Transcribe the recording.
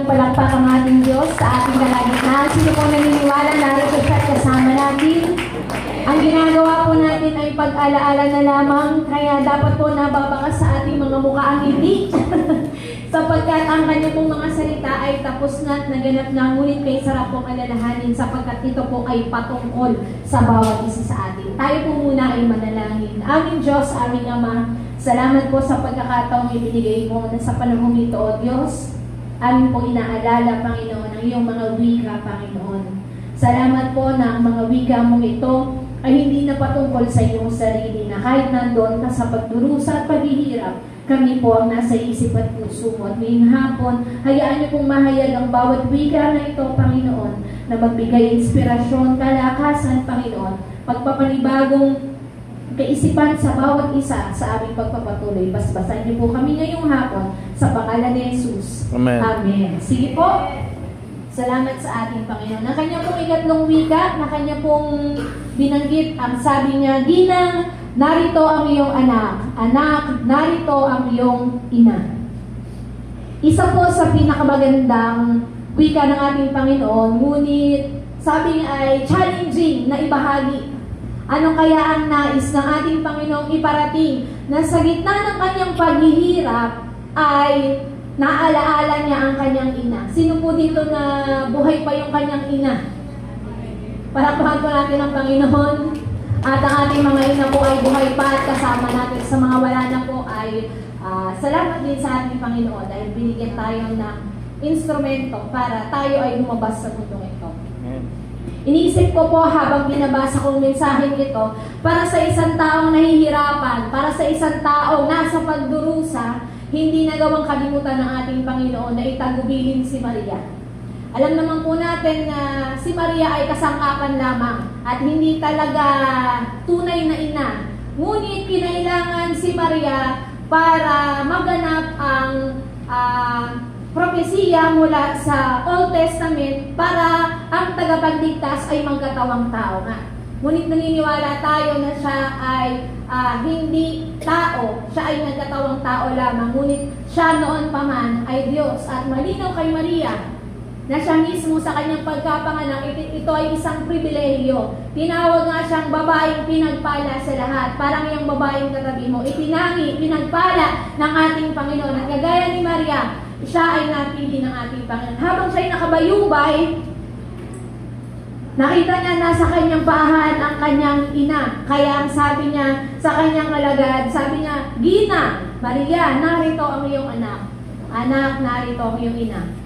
Palakpak ang ating Diyos sa ating kalagitnaan. Sino po naniniwala narito siya at kasama natin? Ang ginagawa po natin ay pag-alaala na lamang, kaya dapat po nababakas sa ating mga mukha ang ngiti. Sapagkat ang kanya pong mga salita ay tapos na at naganap na, ngunit kay sarap pong alalahanin sapagkat ito po ay patungkol sa bawat isa sa atin. Tayo po muna ay manalangin. Aming Diyos, aming Ama, salamat po sa pagkakataong ibinigay mo na sa panahon ito, O Diyos. Amin po inaalala, Panginoon, ang iyong mga wika, Panginoon. Salamat po na ang mga wika mong ito ay hindi na patungkol sa iyong sarili, na kahit nandoon ka sa pagdurusa at paghihirap, kami po ang nasa isip at puso mo. At ngayong hapon, hayaan niyo pong mahayag ang bawat wika na ito, Panginoon, na magbigay inspirasyon, kalakasan, Panginoon, pagpapanibagong kaisipan sa bawat isa sa aming pagpapatuloy. Basbasan niyo po kami ngayong hapon sa pangalan ni Jesus. Amen. Amen. Sige po. Salamat sa ating Panginoon. Na kanya pong ikatlong wika, na kanya pong binanggit, ang sabi niya, Ginang, narito ang iyong anak. Anak, narito ang iyong ina. Isa po sa pinakamagandang wika ng ating Panginoon, ngunit sabi niya ay challenging na ibahagi. Ano kaya ang nais ng ating Panginoong iparating na sa gitna ng kanyang paghihirap ay naalaala niya ang kanyang ina? Sino po dito na buhay pa yung kanyang ina? Palakpakan po natin ang Panginoon. At ang ating mga ina po ay buhay pa at kasama natin. Sa mga wala na po ay salamat din sa ating Panginoon dahil binigyan tayo ng instrumento para tayo ay lumabas sa mundong ito. Iniisip ko po habang binabasa kong mensaheng ito, para sa isang taong nahihirapan, para sa isang taong nasa pagdurusa, hindi nagawang kalimutan ng ating Panginoon na itagubilin si Maria. Alam naman po natin na si Maria ay kasangkapan lamang at hindi talaga tunay na ina. Ngunit kinailangan si Maria para maganap ang propesiya mula sa Old Testament para ang tagapagligtas ay magkatawang tao nga. Ngunit naniniwala tayo na siya ay hindi tao, siya ay nagkatawang tao lamang, ngunit siya noon pa man ay Diyos. At malinaw kay Maria na siya mismo sa kanyang pagkapanganak, ito ay isang pribilehiyo. Tinawag nga siyang babaeng pinagpala sa lahat. Parang yung babaeng katabi mo, itinangi, pinagpala ng ating Panginoon. At kagaya ni Maria, siya ay napili ng ating Panginoon. Habang siya ay nakabayubay, nakita niya nasa kanyang paahan ang kanyang ina. Kaya ang sabi niya sa kanyang alagad, sabi niya, Gina, Maria, narito ang iyong anak. Anak, narito ang iyong ina.